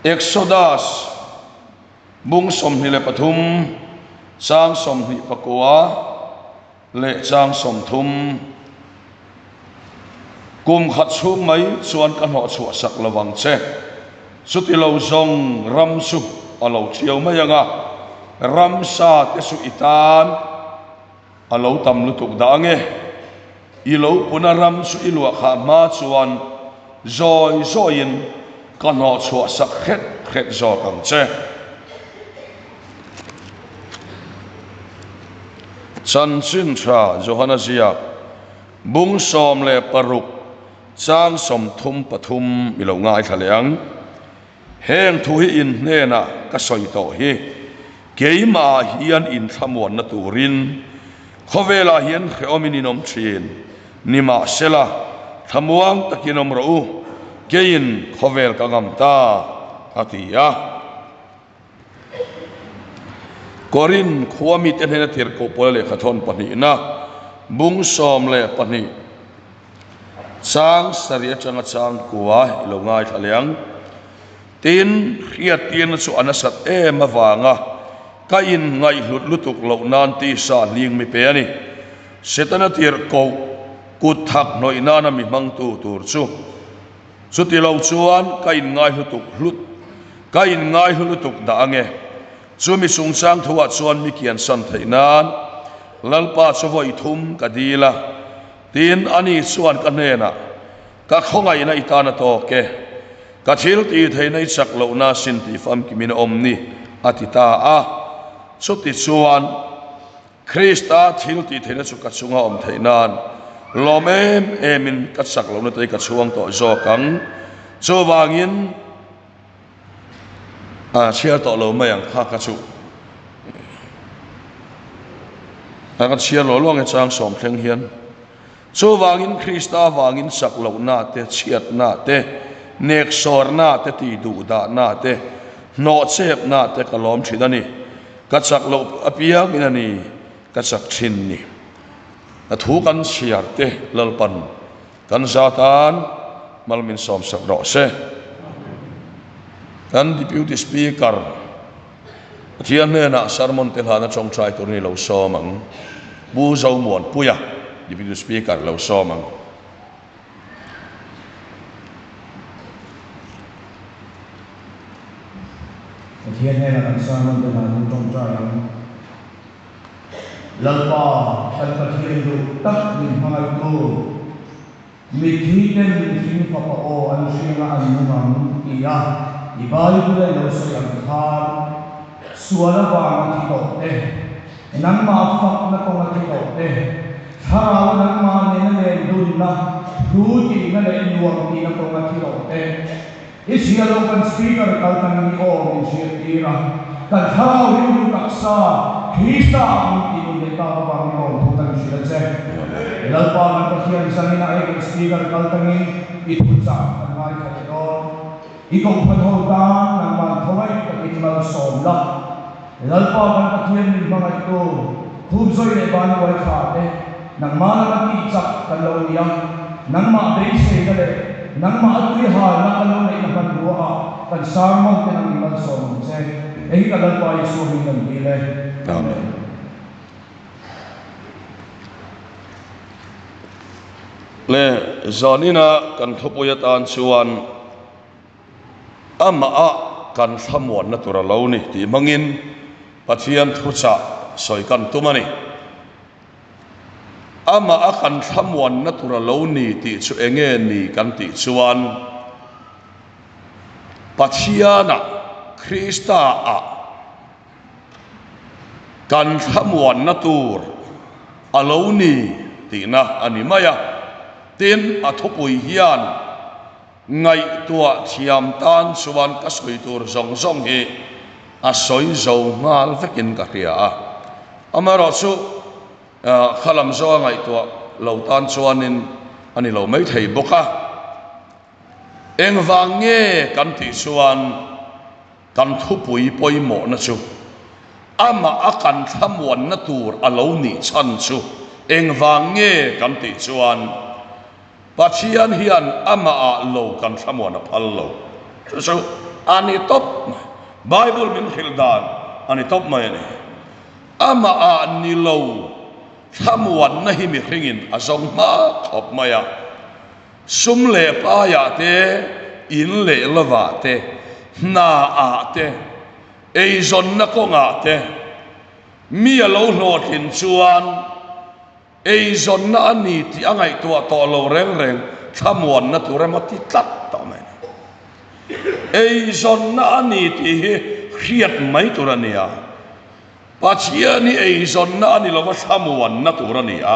Exodus bung som ni le pathum sang som ni pakua le sang som thum kum khat chung mai chuan kan ho chu sak lawang che suti lo zong ram su alo chiao mai anga ram sa te su itan alo tam lu tuk da nge ilo punaram su ilwa kha ma chuan zoi zoin kan ho chu sak khet zo kang che chan chin tra johana zia bung som le paruk chang som thum pathum ilo ngai thaleang heng thu hi in ne na ka soi to hi keima hian in thamon na turin khowela hian kheomini nom thin nima sela thamuang takinom ro kein khovel kangam ta atia korin khuami ten hena thir ko pole khathon pani na bung som le pani sang saria changa chang kuwa ilo ngai thaleang tin riat tin chu anasat e mawanga ka in ngai lutuk lo nan ti sa ling mi pe ani setana tir ko kut thak noi na na mi mang tu tur chu ti lo chuan ka in ngai lutuk lut ka in ngai lutuk da ange chu mi sung sang thuwa chuan mi kian san thainan lalpa chawoi thum kadila tin ani chuan ka hena ka khongai na itana to ke ka thil ti theinai chak lo na sin ti fam kimin omni atita a chuti chuan Krista thil ti theina chu ka chunga om theinan lomem emin ka chak lo na te ka chuang to zo kang chowangin chia to lo mai ang kha ka chu ka chia lo long e chang som thleng hian chowangin Krista wangin sak lo na te chiat na te nek sor na te ti du da na te no chep na te kalom thidani ka chak lo apiang inani ka chak thin ni thu kan siar te lalpan kan zatan malmin som sak ro se kan deputy speaker thian ne na sermon te hana chong trai tur ni lo somang bu zo mon puya deputy speaker lo somang thian ne na kan sermon te hana chong trai lalpa san pathian du tak min hangai tu mi thiten min thin pa pa o an singa an mumam iya ibali pula lo so yang khan suara wa ki to te nang ma fak na ko ki to te tharaw nang ma ne na le dun na du ki na le nuam ki na ko ki to te isia lo kan speaker kal tan ni o min shir tira kan tharaw rin taksa Krista ang tinulita ka pa ang ito putan sila siya. Lalpa ang pasiyan sa nina ay speaker kaltangin itutsa ang mga ito. Ikaw panhotan ng mga kaway kapitlal somla. Lalpa ang pasiyan ng mga ito kubsoy na iba na wala kate ng mga nakitsak kalaw niya ng mga base kale ng mga atlihan na kalaw na inakandua kan sarmang tinangilan somla siya. Lalpa ay suhin ng bilay. Amen. Le zanina kan thopuyatan chuan ama a kan thamon na tura lo ni ti mangin pathian thucha soi kan tumani ama a kan thamon na tura lo ni ti chu enge ni kan ti chuan pathiana Krista a kan thamuan na tur alo ni tina ani maya tin athopui hian ngai tua thiam tan chuan ka soi tur zong zong hi a soi zo ngal vekin ka ria amaro chu khalam zo ngai tua lo tan chuanin ani lo mai thei boka eng wange kan ti chuan kan thupui poimo na chu ama akan thamuan na tur alo ni chan chu eng wange kan ti chuan pathian hian ama a lo kan thamuan a phal lo so ani top Bible min hildan ani top mai ni ama a ni lo thamuan na hi mi ringin azong ma khop maya sum le pa ya te in le lova te na a te ei zon na ko nga te mi a lo lo tin chuan ei zon na ani ti angai tua to lo reng reng thamuan na tu rema ti tlat ta mai ei zon na ani ti hi khiat mai tu rania pachia ni ei zon na ani lo va thamuan na tu rania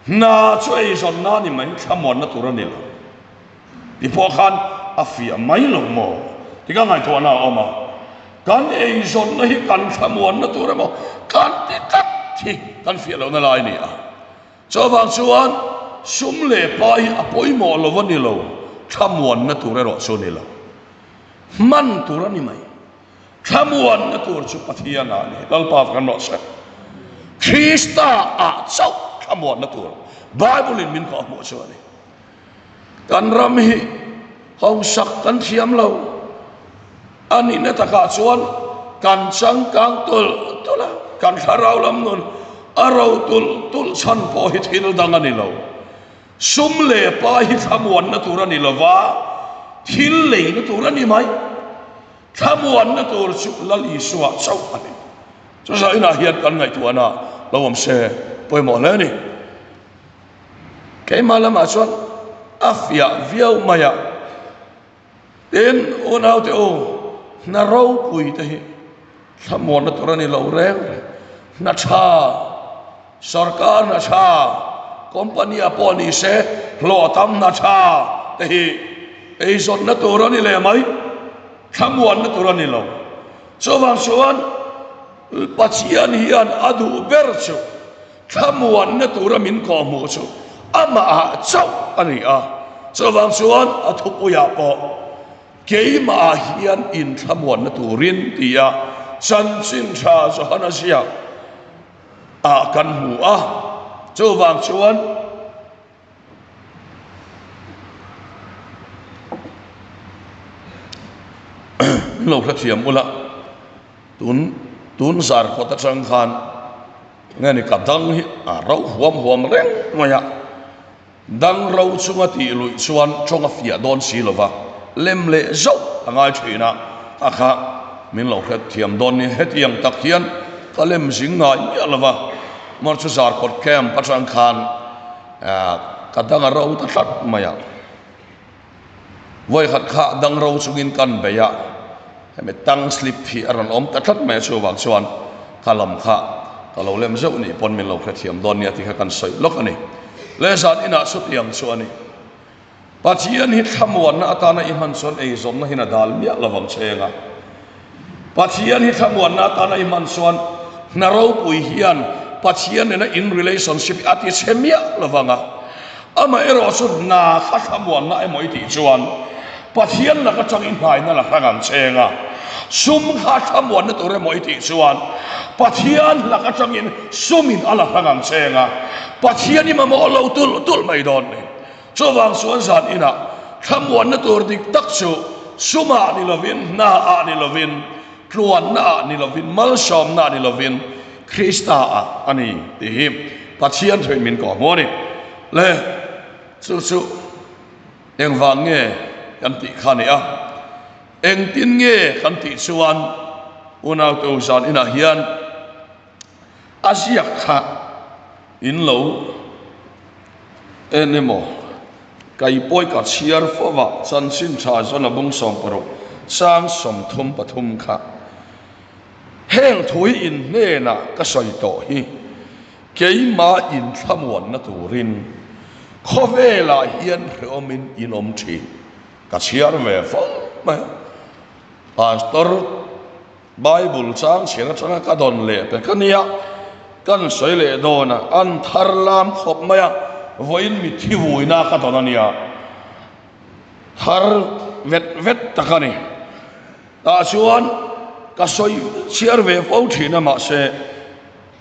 na chu ei zon na ni mai thamuan na tu rania ti po khan afia mai lo mo ti ka ngai to na oma kan ei zon na hi kan thamuan na tu remo kan ti tat thi kan fia lo na lai ni a cho bang chuan sum le pai apoi mo lo van ni lo thamuan na tu re ro so ni lo man tu ra ni mai thamuan na tu chu pathia na ni lal pa kan ro sa Krista a chau thamuan na tu Bible in min ko mo so ni kan ram hi hong sak kan thiam lo ani na ta ka chuan kan chang kang tul tula kan tharau lam nun arau tul chan po hi thil dang ani lo sum le pa hi thamuan na tur ani lo wa thil le na tur ani mai thamuan na tur chu lali suwa chau ani cho sa ina hian kan ngai tu ana lo om se poi mo le ni ke malama chuan afia viau maya ten onau te o na rau pui te hi thamuan na tur ani lo reng na cha sarkar na cha company aponi se lo tam na cha te hi ei zon na tur ani le mai thamuan na tur ani lo so wang chuan pachian hian adu berchu thamuan na tur min ko mu chu ama a chau ani a so wang chuan athupuya po keima hian in thamuan na turin tia chan sin cha so hana sia a kan hu a chu wang chuan lo kha thiam ula tun zar ko ta chang khan ngani ka dang hi a rau huam reng maya dang rau chunga ti lui chuan chonga fia don si lova lem le zo angai thina akha min lo kha thiam don ni hetiang tak hian ka lem jing ngai mi alwa mar chu zar ko kem pa chang khan ka dang rau ta thlat maya voi khat kha dang rau chungin kan beya me tang slip hi aran om ta thlat mai chu wang chuan kalam kha ka lo lem zo ni pon min lo kha thiam don ni ati kha kan soi lok ani le zat ina su tiang chu ani pachian hi thamuan na atana i man son ei zom na hina dal mi lawam chenga pachian hi thamuan na atana i man son na ro pui hian pachian na in relationship ati chemia lawanga ama ero su na kha thamuan na emoi ti chuan pachian na ka changin phai na la hangam chenga sum kha thamuan na tore moi ti chuan pachian la ka changin sumin ala hangam chenga pachian ni ma mo lo tul mai don ni cho wang suan san ina thamuan na tur dik tak chu suma ni lovin na a ni lovin tluan na ni lovin mal som na ni lovin Krista a ani ti him pachian thoi min ko mo ni le chu eng wang nge kan ti khani a eng tin nge kan ti chuan unau to san ina hian asia kha in lo enemo kai poi ka chiar fowa chan sin cha zona bung som paro sang som thum pathum kha heng thui in ne na ka soi to hi keima in thamuan na turin khovela hian hromin inom thi ka chiar ve fo ma pastor Bible chang chena changa ka don le pe kania kan soi le dona an tharlam khop maya voin mi thi vuina ka donania thar vet takani ta chuan ka soi chiar ve fo thina ma se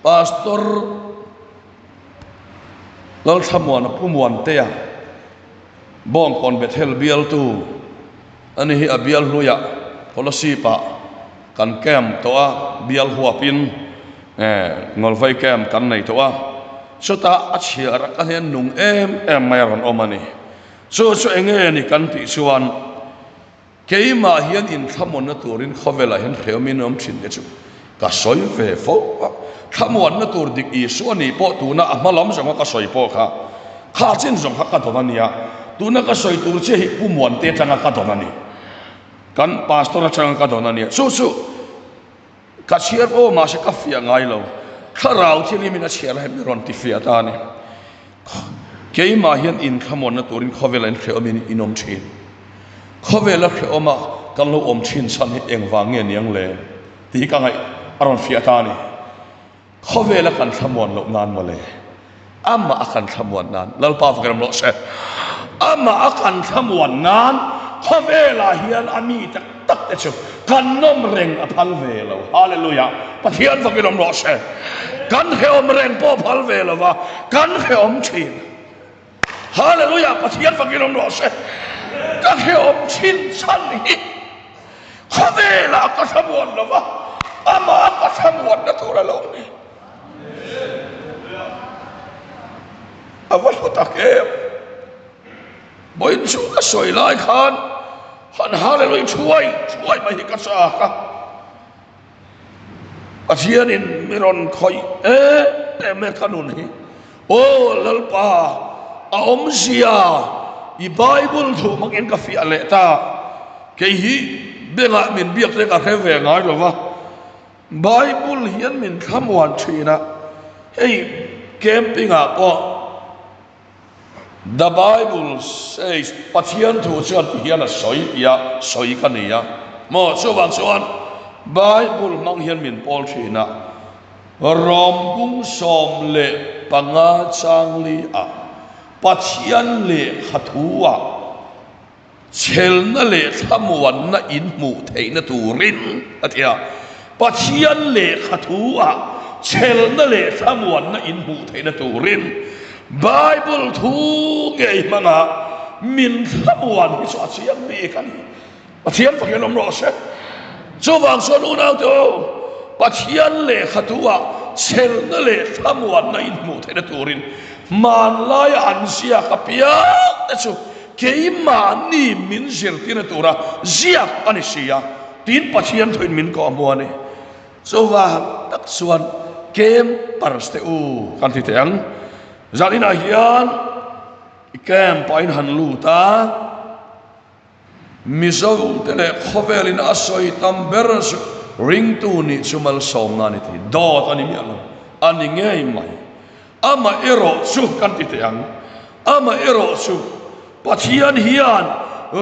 pastor lal thamuan pumuan te ya bong kon bethel bial tu ani hi abial hluya policy pa kan kem to a bial huapin ngol vai kem kan nei to a sota achhiar kan hian nung em mai ron omani so enge ni kan ti chuan keima hian in thamon na turin khowela hian kheumin om thin e chu ka soi ve fo thamon na tur dik I su ani po tu na amalam zonga ka soi po kha chin zong kha ka to ania tu na ka soi tur che hi pumon te changa ka to ani kan pastor changa ka to ania su ka chiar po ma se ka fia ngai lo kharau thili mina chiar he ron ti fia ta ni keima hian in thamon na turin khowela in kheumin inom thin khowela kheoma kan lo om thin san hi engwa nge niang le ti ka ngai aron fia ta ni khowela kan thamon lo nan male amma akan thamon nan lalpa fakram lo se amma akan thamon nan khowela hian ami tak te chu kan nom reng aphal ve lo hallelujah pathian fakram lo se kan heom reng po phal ve lo wa kan heom thin hallelujah pathian fakram lo se kan heom thin san hi khowela ka thamon lo wa amma ka thamon na thura lo ni awal takem boin chu ka soi lai khan han hallelujah chuai mai hi ka sa ka asian in miron khoi me kanun hi o lalpa a om sia I bible thu mangin ka fi ale ta ke hi benga min biak te ka kheve ngai lo wa bible hian min khamwan thina hey camping a po the Bible says pathian thu chuan hian a soi ka ni ya mo chu wang chuan Bible mang hian min pol thina rom bung som le panga changli a pathian le khathua chel na le thamwan na in mu theina turin atia pathian le khathua chel na le thamwan na in mu theina turin Bible thu nge manga min thamwan hi so chiam mi kan pathian fakilom ro se so wang so nu nau to pathian le khathua chel na le thamwan na in mu theina turin man lai an sia kapia chu keima ni min zir tin tura ziak ani sia tin pathian thoin min ko amone so wa tak suan kem parste u kan ti teng zalina hian kem pain han lu ta mizo tele khovelin asoi tam beras ring tu ni chumal songa ni ti dot ani mi ani ngei mai ama ero chu kan ti teng ama ero chu pathian hian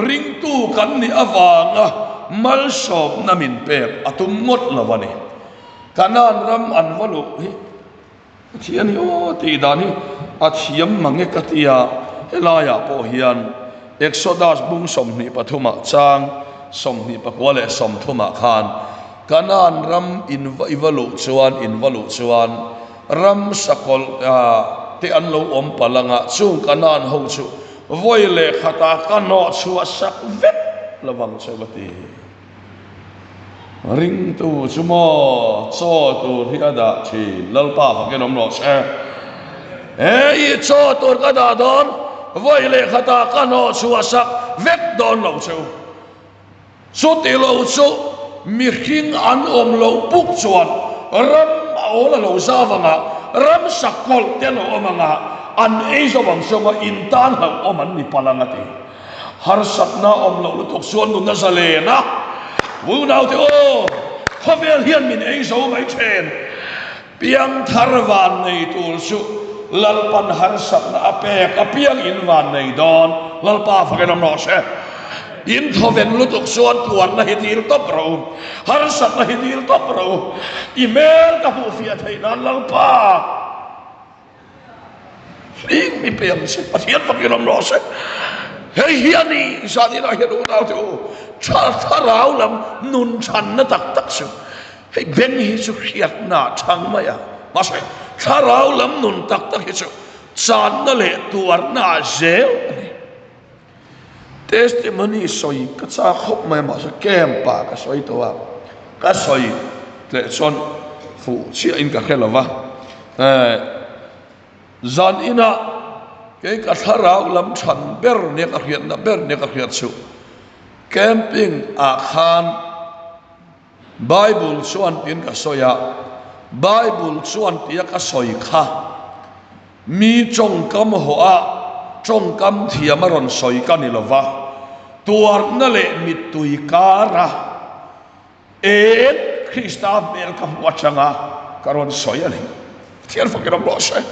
ring tu kan ni awanga mal sop na min pek atum ngot lawani kanan ram an walu hi pathian hi o ti dani athiam mange katia elaya po hian exodus bung som ni pathuma chang som ni pakwale som thuma khan kanan ram in iwalu chuan ram sakol te an lo om palanga chung kanan ho chu voile khata kano chua sak vet lawang chawati ring tu chumo cho tu hiada chi lalpa fakenom no se i cho tu ka da don voile khata kano chua sak vet don lo chu so te lo chu mi hing an om lo puk chuan ram ola lo zawanga ram sakol te lo omanga an eizo bang songa intan ha oman ni palangati har sapna om lo lutok suan nu na zalena wu nau te o khovel hian min eizo mai chen piang tharwan nei tul su lalpan har sapna ape ka piang inwan nei don lalpa fakenom no se in thoven lutok suan tuan na hitil top ro har sapna hitil top ro email ka hu fia theina lalpa ring mi piang se pathian fakenom no se hei hiani sadina hian unau te o tharau lam nun chan na tak su hei ben hi su hiat na thang maya masai tharau lam nun tak hi su chan na le tuar na zel testimony soi ka cha khop mai ma sa kem pa ka soi to wa ka soi le chon fu chi in ka khelawa zan ina ke ka tharau lam than ber ne ka khiat na ber ne ka khiat chu camping a khan Bible chuan tin ka soya Bible chuan tia ka soi kha mi chong kam ho a chong kam thiam ron soi ka ni lova tuar na le mit tui kara e Krista mel ka wachanga karon soi ani tiar fa keram lo sai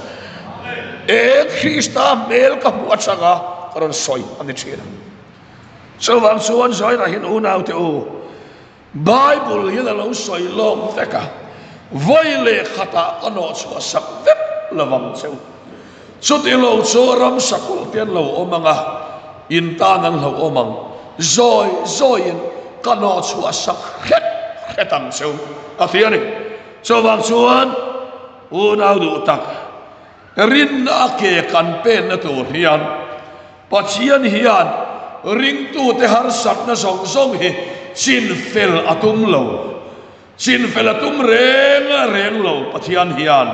e Krista mel ka wachanga karon soi ani chira so wang chuan soi na hin unau te u Bible yela lo soi long veka voile khata ano chua sak vep lawam cheu chuti lo chu ram sakul pian lo omanga in tanan lo omang zoi kano chua sak khetang cheu atiani so wang chuan unau du tak rin ake kan pen na tu hian pachian hian ring tu te har sak na song hi chin fel atum reng lo pathian hian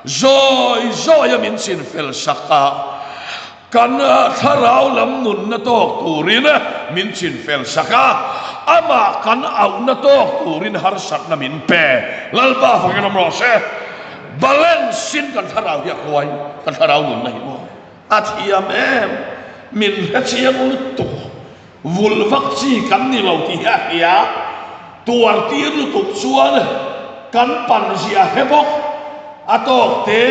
zoi min chin fel saka kan tharau lam nun na tok turina min chin fel saka ama kan au na tok turin har sak na min pe lalba fangenam ro se balance sin kan tharau ya khoi kan tharau nun na hi mo athiam em min hachiam ul tu vul vak chi kan ni lo ti ha ya tuar tir lu tuk chuan kan pan zia hebok atok te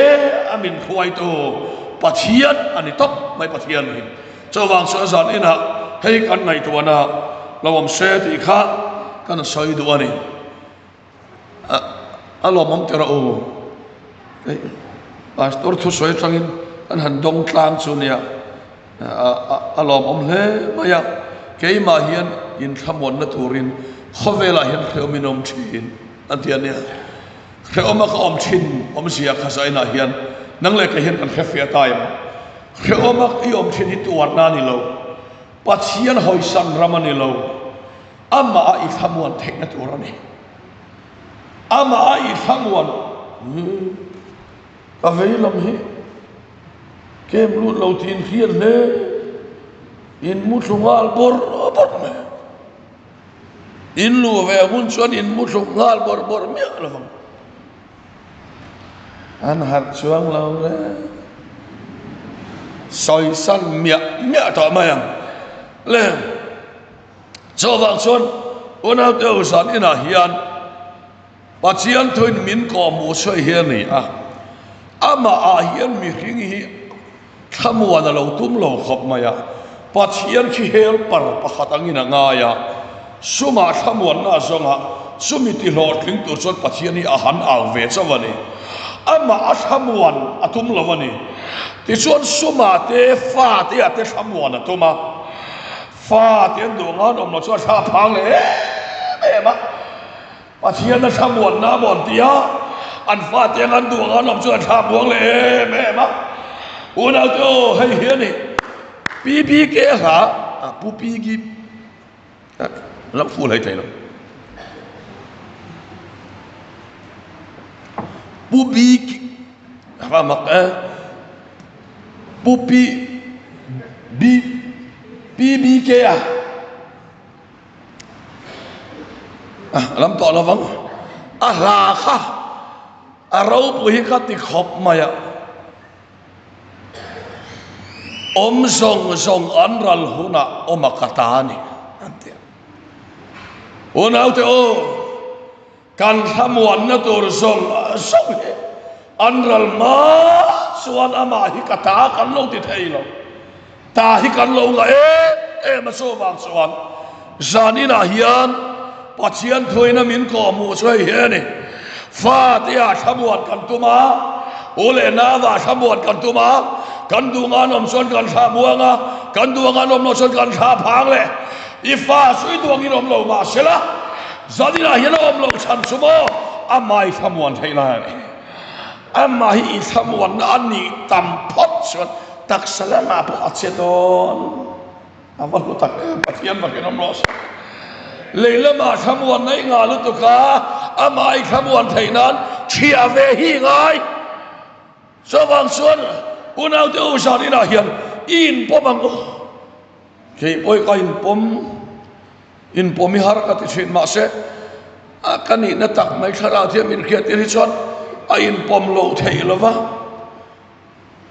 amin khoi to pathian ani top mai pathian hi chawang so zan ina hei kan nai to na lawam se ti kha kan soi du ani alomam tera o pastor thu soi changin kan han dong tlang chu nia alomam le maya keima hian in thamon na turin khowela hian kheuminom thin antiania kheoma ka om thin om sia khasaina hian nang le ka hian kan khefia taim kheoma I om thin hi tuar na ni lo pathian hoisan ramani lo ama I thamuan thekna turani ama I thamuan ka veilam hi kem lu lo tin khian le in mutlungal bor me in lu ve mun chuan in mutlungal bor mi alavang an hat chuang lo le soi san mia to mayang le chawang chuan unau te usan ina hian pachian thoin min ko mu choi hian ni ama a hian mi hring hi thamuan lo tum lo khop maya pathian khi hel par pakhat angina ngaya suma thamuan na zonga sumiti hlor thling tur chon pathian hi a han aw ve chawani ama a thamuan atum lawani ti chuan suma te fa te ate thamuan atuma fa te du ngan om lo chuan tha phang le ema pathian na thamuan na bon tia an fa te ngan du ngan om chuan tha buang le ema unau to hei hian ni pi ke ha pu pi gi lam fu lai tai lo pu bi ha mak pu bi ke lam to la wang la kha rau pu hi ka ti khop maya om song anral huna omakatani ante unau te o kan thamuan na tur song he anral ma suan ama hi kata kan lo ti thailo ta hi kan lo la ma so wang suan zanina hian pachian thoina min ko mu choi he ni fa tia thamuan kan tuma ole na wa thamuan kan tuma kan du ngan om son kan tha buanga kan du ngan om no son kan tha phang le ifa sui du ngin om lo ma sela zadina hian om lo chan sumo amai thamuan theila ama hi thamuan ani tam phot chon tak sala na po achedon amal lu tak pathian bakin omros leila ma thamuan nei nga lu tu ka amai thamuan thainan chia ve hi ngai so wang suan unau te usari na hian in pomang ke poi ka in pomi har ka ti thin ma se akani na tak mai thara thiam in khiat ti chon a in pom lo thei lova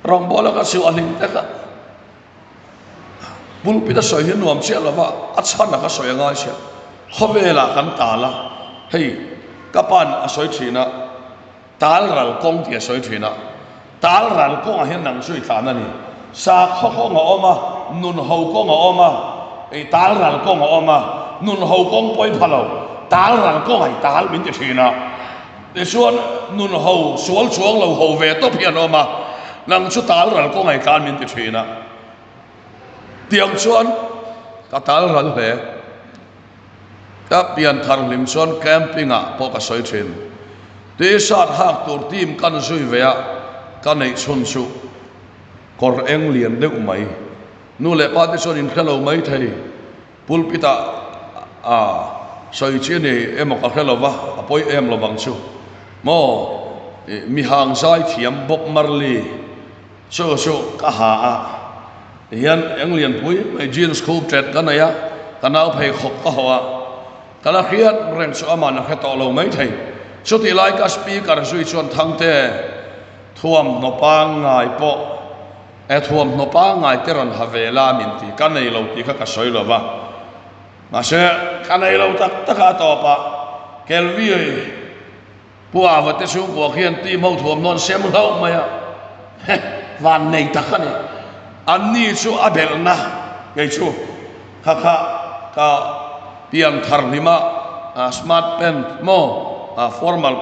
rong bola ka siu aling ta ka bul pita soi hian nuam che lova achan na ka soi ngai se khobela kan tala hei kapan a soi thina tal ral kong ti soi thina tal ral kong a hian nang sui thana ni sa kho kho nga oma nun ho ko nga oma ei tal ral kong nga oma nun ho kong poi phalo tal ral kong ai tal min ti thina de suan nun ho sual chuang lo ho ve to pian oma nang chu tal ral kong ai kan min ti thina tiang chuan ka tal ral he ka pian thar lim chuan camping a po ka soi thin te sat hak tur tim kan zui ve a kan nei chun chu kor eng lian deuh mai nu le pa te chuan in khelo mai thei pulpita a soi chi ni emo ka khelo wa apoi em lo bang chu mo mi hang sai thiam bok marli chu ka ha a hian eng lian pui mai jeans khop tret kan aya kanau phei khop ka hawa kala khiat reng chu ama na kha to lo mai thei chu ti lai ka speaker zui chuan thang te thuam no pa ngai po e thuam no pa ngai te ron havela min ti kan nei lo ti kha ka soi lo wa ma se kan nei lo tak taka to pa kelvi puwa wa te su ko khian ti mo thuam non sem lo ma ya van nei ta kha ni an ni chu abel na ngai chu kha ka pian thar lima smart pen mo formal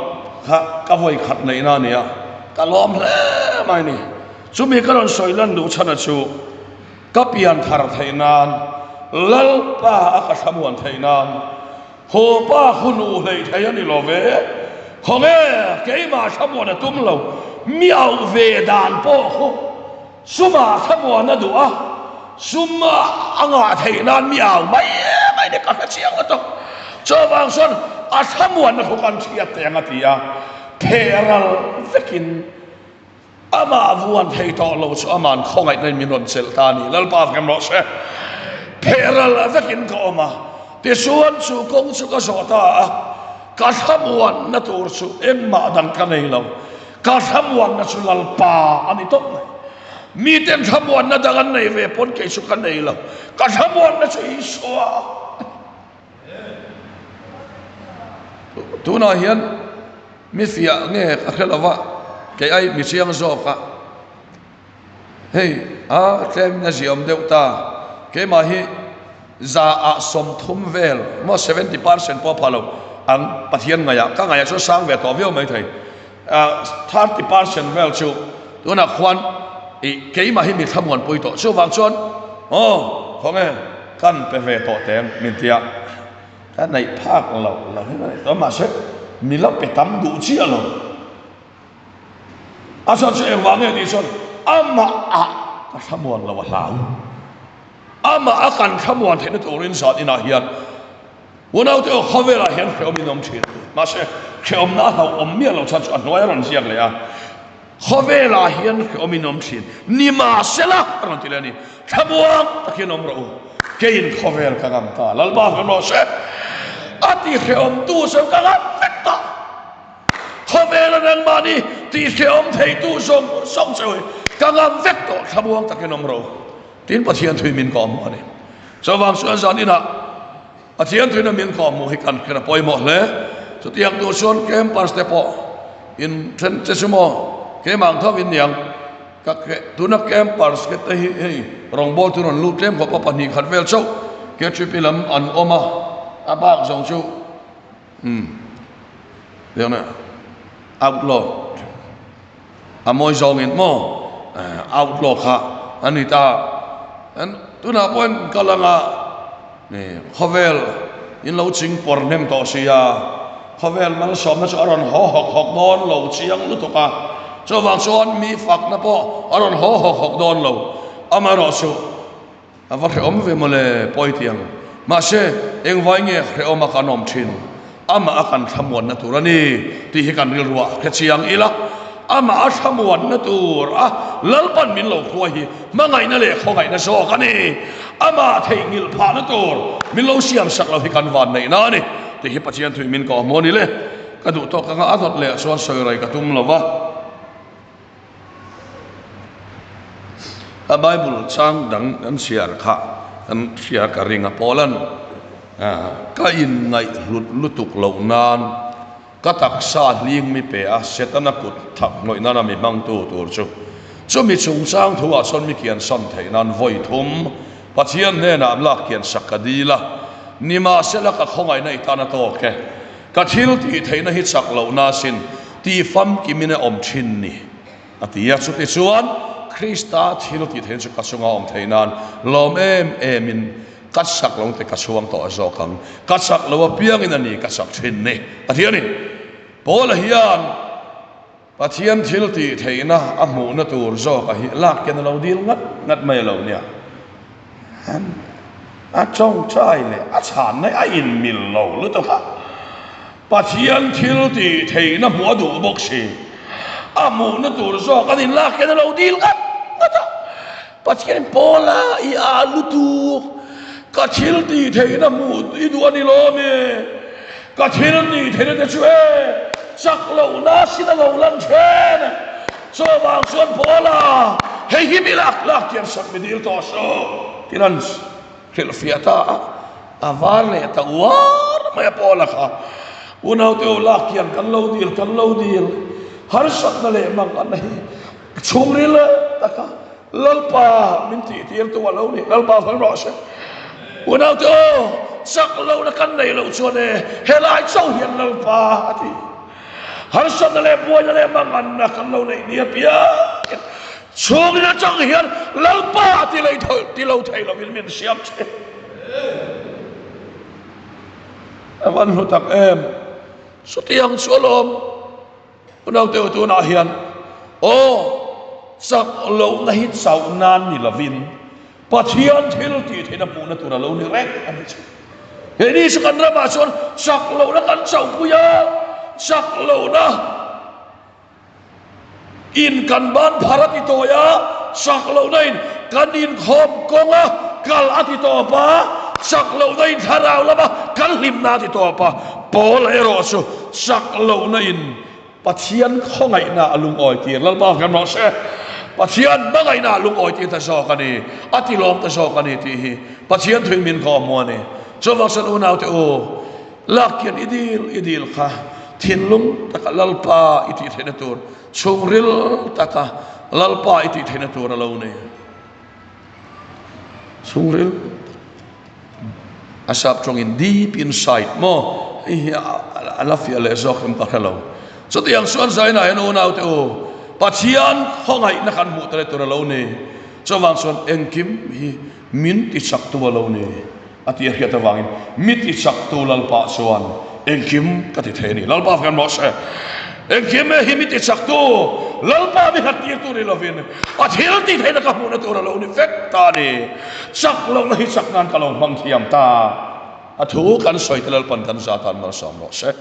ka voi khat nei na nia ka lom hle mai ni chu mi ka ron soilan du chana chu ka pian thar thainan lal pa aka samuan thainan ho pa khunu hei thayani love khonge ke ma samuan tum lo miau ve dan po khu suma samuan na du a suma anga thainan miau mai de ka chiang to cho bang son a samuan na kan chiat te anga tia peral vekin ama vuan thei to lo chu aman khongai nei minon sel ta ni lalpa kam ro se peral vekin ko ma te suan chu kong chu ka so ta ka samuan na tur chu en ma dan ka nei lo ka samuan na chu lalpa ani to mi ten samuan na dangan nei ve pon ke chu ka nei lo ka samuan na chu iswa tu na hian mi fia nge ka khelawa ke ai mi siang zo ka hei a tlem na ziom deuta ke ma hi za a som thum vel mo 70% po phalo ang pathian ngaya ka ngaya so sang ve to vio mai thai 30% vel chu tu na khwan e ke ma hi mi thamon pui to chu wang chon khonge kan pe ve to teng min tia ka nei phak lo to ma se mi lo pe tam du chi alo asan se wange ni son ama a ka samuan lo lau ama akan samuan thena turin sa ina hian wonau te khavela hian khom thin ma se khom na ha om mi lo chan an noi ron siak le a khavela hian khom thin ni ma sela ron tilani samuan takin om ro kein khavel ka gam ta lalba no se ati khom tu so ka gam ta khavela nang mani ti khom thei tu song choi ka gam vek to samuan takin om ro tin pathian thui min kom ani so wang suan zan ina pathian thui na min kom mo hikan kena poi mo le so tiang tu son kem pas te po in ten tesimo ke mang tho win yang ka tu na kem pas ke te hi rong bol tu ron lu tlem ko pa ni khat vel so ke tripilam an oma abak zong chu dia na outlaw amoy zong in mo outlaw kha anita an tuna pon kalanga ni khovel in lo ching por nem to sia khovel mal som na aron ho hok don lo chiang lu to ka cho wang son mi fak na po aron ho hok don lo amaro su Ava reom ve mole poitiang. Mase eng vai nge reom akanom thin. Ama akan thamuan na turani ti hi kan rilwa khechiang ila. Ama thamuan na tur lalpan min lo khua hi mangai na le khongai na so kani. Ama theingil pha na tur min lo siam sak lo hi kan wan nei na ni. Ti hi pachian thui min ko mo ni le. Kadu to ka nga athot le so soirai ka tum lova. A Bible sang dang an siar kha an siar ka ringa polan ka in ngai lutuk lo nan ka tak sa ling mi pe a setana kut thak noi nana mi mang tu tur chu mi chung sang thua son mi kian son thei nan voi thum pachian ne na amla kian sakadila nima sela ka khongai nei tana to ke ka thil ti theina hi sak lo na sin ti fam ki mine om thin ni atia chu ti chuan Krista thil ti thein chu ka sunga om theinan lom emin kat sak long te ka suang to zo kang kat sak lo piang in ani ka sak thin ni atia ni pola hian pathian thil ti theina amu na tur zo ka hi lak ken lo dil ngat mai lo nia han a chong chai le a chan nei a in mil lo lu to kha pathian thil ti theina mu du bok si amu na tur zo ka din lak ken lo dil ngat pathian pola I alu tu kachil ti theina mu I du ani lo me kachil ti theina te chue sak lo na sin lo lan chen so bang suan pola hei hi milak lak tiang sak midil to so tinan khil fiata avar le ta war ma pola kha unau te lak tiang kan lo dil har sak na le mang an hi chungril taka lalpa minti tiel tu walau ni lalpa fal ro se unau te sak lo na kan nei lo chuane helai chau hian lalpa ati har sak na le buai na le mang an na kan lo nei ni pia chung na chang hian lalpa ti lo thai lo min siam che awan hu tak em sutiang solom unau te tu na hian sak lo na hit sau nan ni lavin pathian thil ti theina pu na tura lo ni rek ani chu he ni sakan ra ma chon sak lo na kan chau puya sak lo na in kan ban bharat I toya sak lo na in kan in khom konga kal ati to pa sak lo na in tharau lama kan lim na ti to pa pol ero chu sak lo na in pathian khongai na alung oi ti lal ba kan ro se pathian bangai na lung oi ti ta so kani ati lom ta so kani ti hi pathian thing min ko mo ne so wa san unau te o lakian idil kha thinlung taka lalpa iti thena tur chungril taka lalpa iti thena tur lo ne chungril asap trong in deep inside mo alafia le zokham ka hello so tiang suan sai na eno nau te o pathian khongai na kan mu tare tur lo ne so wang suan engkim hi min ti sak tu lo ne ati ya ta wangin mit ti sak tu lalpa suan engkim ka ti theni lalpa kan mo se engkim hi mit ti sak tu lalpa mi hat ti tu ri lovin athil ti thena ka mu na tur lo ne fek ta ni sak lo na hi sak nan ka lo bang thiam ta athu kan soi telal pan kan sa tan mar sam no se